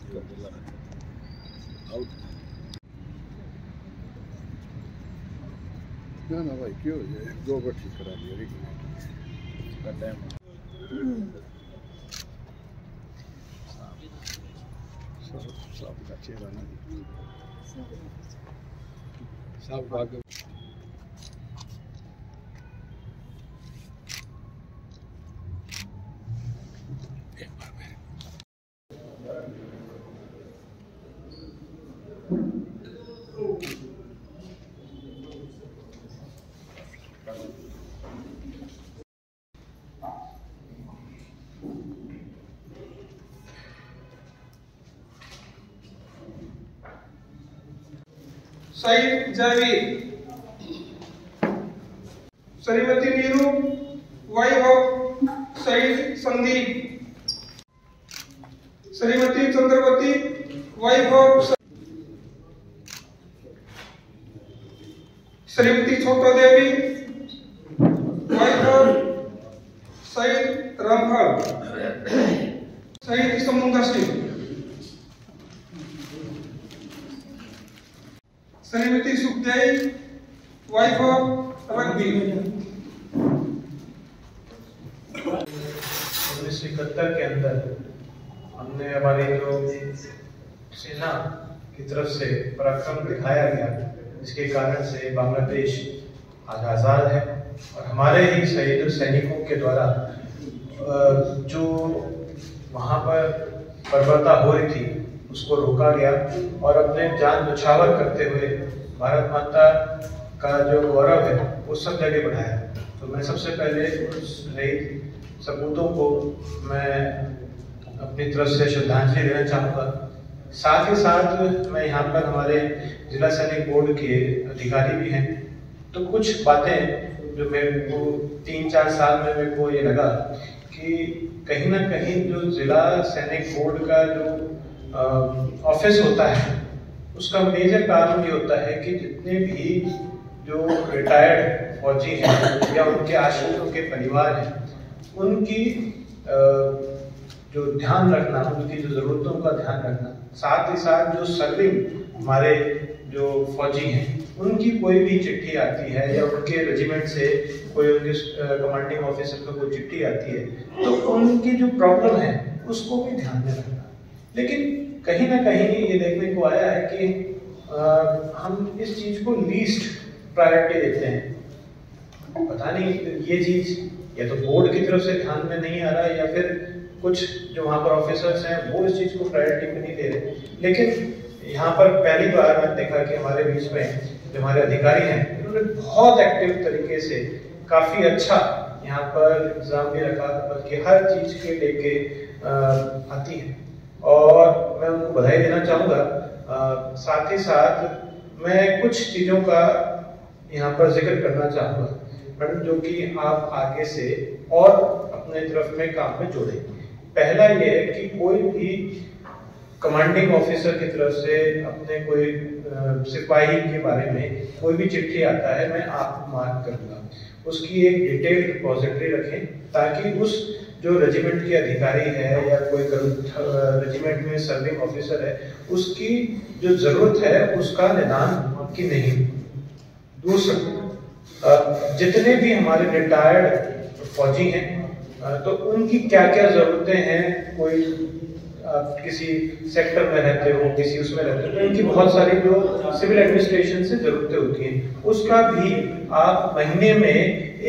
Out ना भाई क्यों हो जाए, 2 बार ठीक करा दिया का टाइम साहब का चेहरा ना साहब आगे शहीद जयवीर श्रीमती नीरू वाइफ ऑफ शहीद संदीप, श्रीमती चंद्रवती वाइफ ऑफ श्रीमती छोटा देवी वाइफ ऑफ शहीद रामफल, शहीद समुंदर सिंह, श्रीमती सुखदेव वाइफ ऑफ रघुवीर। 1971 के अंदर हमने हमारी जो सेना की तरफ से पराक्रम दिखाया गया, जिसके कारण से बांग्लादेश आज आज़ाद है और हमारे ही शहीद सैनिकों के द्वारा जो वहाँ पर बर्बरता हो रही थी उसको रोका गया और अपने जान न्यौछावर करते हुए भारत माता का जो गौरव है वो सब जगह बढ़ाया। तो मैं सबसे पहले उस शहीद सपूतों को मैं अपनी तरफ से श्रद्धांजलि देना चाहूँगा। साथ ही साथ मैं यहाँ पर हमारे जिला सैनिक बोर्ड के अधिकारी भी हैं, तो कुछ बातें जो मेरे को 3-4 साल में मेरे को ये लगा कि कहीं ना कहीं जो जिला सैनिक बोर्ड का जो ऑफिस होता है उसका मेजर कारण ये होता है कि जितने भी जो रिटायर्ड फौजी हैं या उनके आश्रितों के परिवार हैं उनकी जो ध्यान रखना, उनकी जो ज़रूरतों का ध्यान रखना, साथ ही साथ जो सर्विंग हमारे जो फौजी हैं उनकी कोई भी चिट्ठी आती है या उनके रेजिमेंट से कोई उनके कमांडिंग ऑफिसर को कोई चिट्ठी आती है तो उनकी जो प्रॉब्लम है उसको भी ध्यान में रखना। लेकिन कहीं ना कहीं ये देखने को आया है कि हम इस चीज़ को लीस्ट प्रायोरिटी देते हैं। पता नहीं ये चीज़ या तो बोर्ड की तरफ से ध्यान में नहीं आ रहा है या फिर कुछ जो वहाँ पर ऑफिसर्स हैं वो इस चीज़ को प्रायोरिटी में नहीं दे रहे। लेकिन यहाँ पर पहली बार मैंने देखा कि हमारे बीच में जो हमारे अधिकारी हैं उन्होंने बहुत एक्टिव तरीके से काफ़ी अच्छा यहाँ पर एग्जाम भी रखा, बल्कि हर चीज़ के लेके आती है और मैं उनको बधाई देना चाहूँगा। साथ ही साथ मैं कुछ चीज़ों का यहाँ पर जिक्र करना चाहूँगा मैडम, जो कि आप आगे से और अपने तरफ में काम में जोड़ें। पहला ये है कि कोई भी कमांडिंग ऑफिसर की तरफ से अपने कोई सिपाही के बारे में कोई भी चिट्ठी आता है, मैं आपको मार्क करूँगा, उसकी एक डिटेल्ड रिपोजिटरी रखें ताकि उस जो रेजिमेंट के अधिकारी है या कोई रेजिमेंट में सर्विंग ऑफिसर है उसकी जो जरूरत है उसका निदान की नहीं। दूसरा, जितने भी हमारे रिटायर्ड फौजी हैं तो उनकी क्या क्या जरूरतें हैं, कोई किसी सेक्टर में रहते हो, किसी उसमें रहते हो, तो इनकी बहुत सारी जो सिविल एडमिनिस्ट्रेशन से जरूरतें होती हैं उसका भी आप महीने में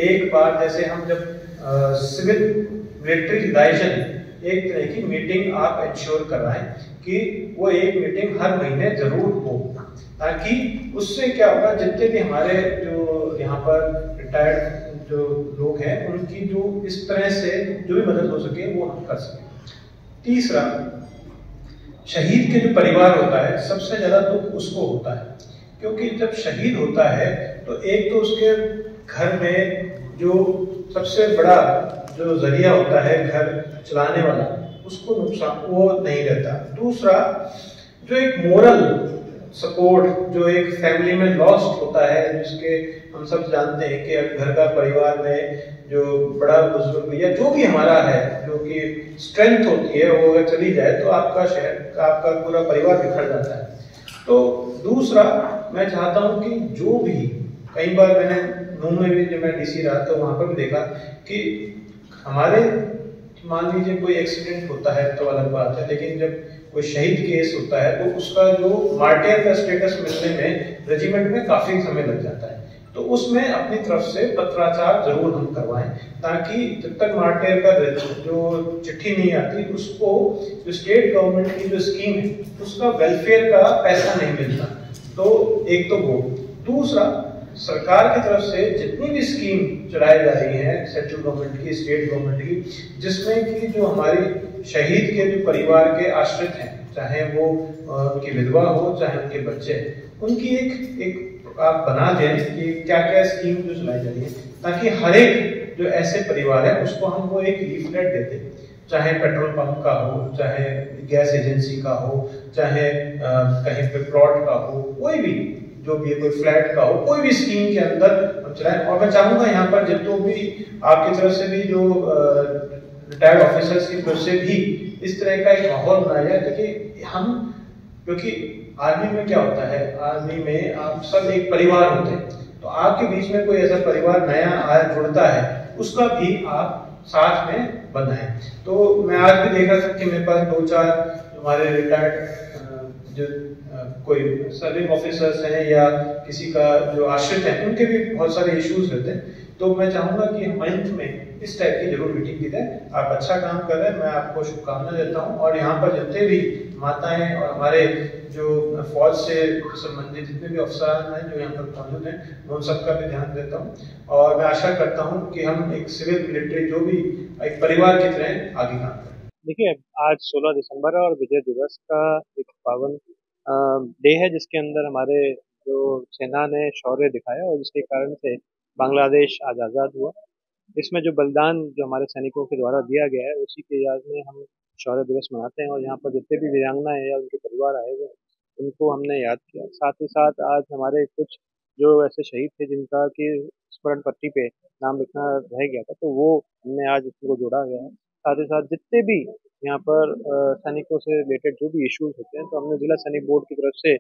एक बार, जैसे हम जब सिविल मिलिट्री लाइजेशन एक तरह की मीटिंग आप इंश्योर कराएं कि वो एक मीटिंग हर महीने जरूर हो, ताकि उससे क्या होगा जितने भी हमारे जो यहाँ पर रिटायर्ड जो लोग हैं उनकी जो इस तरह से जो भी मदद हो सके वो हम कर सकें। तीसरा, शहीद के जो परिवार होता है सबसे ज्यादा दुख उसको होता है, क्योंकि जब शहीद होता है तो एक तो उसके घर में जो सबसे बड़ा जो जरिया होता है घर चलाने वाला उसको नुकसान वो नहीं रहता। दूसरा, जो एक मोरल सपोर्ट जो एक फैमिली में लॉस्ट होता है, जिसके हम सब जानते हैं कि घर का परिवार में जो बड़ा बुजुर्ग या जो भी हमारा है, जो कि स्ट्रेंथ होती है, वो अगर चली जाए तो आपका शहर, आपका पूरा परिवार बिखर जाता है। तो दूसरा, मैं चाहता हूं कि जो भी, कई बार मैंने नूह में भी, जब मैं डीसी रहा तो वहां पर भी देखा कि हमारे, मान लीजिए कोई एक्सीडेंट होता है तो अलग बात है, लेकिन जब कोई शहीद केस होता है तो उसका जो मार्टियर का स्टेटस मिलने में रेजिमेंट में काफी समय लग जाता है। तो उसमें अपनी तरफ से पत्राचार जरूर हम करवाएं, ताकि जब तक मार्टियर का जो चिट्ठी नहीं आती, उसको जो स्टेट गवर्नमेंट की जो स्कीम है उसका वेलफेयर का पैसा नहीं मिलता। तो एक तो वो, दूसरा, सरकार की तरफ से जितनी भी स्कीम चलाई जा रही है, सेंट्रल गवर्नमेंट की, स्टेट गवर्नमेंट की, जिसमें कि जो हमारी शहीद के जो परिवार के आश्रित हैं, चाहे वो उनकी विधवा हो, चाहे उनके बच्चे, उनकी एक आप बना दें कि क्या क्या स्कीम जो चलाई जा रही है, ताकि हर एक जो ऐसे परिवार है उसको हम वो एक लीफलेट देते, चाहे पेट्रोल पंप का हो, चाहे गैस एजेंसी का हो, चाहे कहीं पे प्लॉट का हो, कोई भी जो भी, कोई फ्लैट का हो, कोई भी स्कीम के अंदर हम चलाएं। और मैं चाहूंगा यहाँ पर जितने भी आपकी तरफ से भी, जो रिटायर्ड ऑफिसर्स की तरफ से भी इस तरह का एक माहौल बनाया जाए, ताकि हम, क्योंकि आर्मी में क्या होता है, आर्मी में आप सब एक परिवार होते हैं, तो आपके बीच में कोई ऐसा परिवार नया जुड़ता है, उसका भी आप साथ में बनाएं। तो मैं आज भी देखा था कि मेरे पास 2-4 हमारे रिटायर्ड जो कोई सर्विंग ऑफिसर्स हैं या किसी का जो आश्रित है, उनके भी बहुत सारे इश्यूज रहते हैं। तो मैं चाहूंगा कि मंथ में इस टाइप की जरूर मीटिंग की जाए। आप अच्छा काम कर रहे हैं, मैं आपको शुभकामनाएं देता हूं। और यहाँ पर जितने भी माताएं और हमारे जो फौज से संबंधित जितने भी अफसर हैं जो यहाँ पर मौजूद हैं, मैं उन सबका भी ध्यान देता हूँ। और मैं आशा करता हूँ कि हम एक सिविल मिलिट्री, जो भी एक परिवार की तरह आगे काम करें। देखिए, आज 16 दिसंबर है और विजय दिवस का एक पावन डे है, जिसके अंदर हमारे जो सेना ने शौर्य दिखाया और जिसके कारण से बांग्लादेश आज आज़ाद हुआ। इसमें जो बलिदान जो हमारे सैनिकों के द्वारा दिया गया है, उसी के याद में हम शौर्य दिवस मनाते हैं। और यहाँ पर जितने भी वीरांगना है या उनके परिवार आए हुए, उनको हमने याद किया। साथ ही साथ आज हमारे कुछ जो ऐसे शहीद थे जिनका कि स्मरण पट्टी पे नाम लिखना रह गया था, तो वो हमने आज उनको जोड़ा गया है। साथ ही साथ जितने भी यहाँ पर सैनिकों से रिलेटेड जो भी इश्यूज होते हैं, तो हमने जिला सैनिक बोर्ड की तरफ से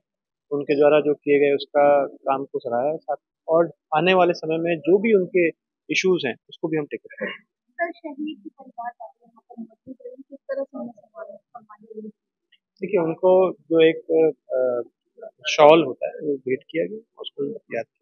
उनके द्वारा जो किए गए उसका काम को सराहा है। साथ और आने वाले समय में जो भी उनके इश्यूज हैं उसको भी हम टेकअप करें। सर, शहीद के परिवार वाले यहाँ पर मौजूद रहे, किस तरह से उन्हें सम्मानित किया? देखिए, उनको जो एक शॉल होता है वो भेंट किया गया, उसको याद किया।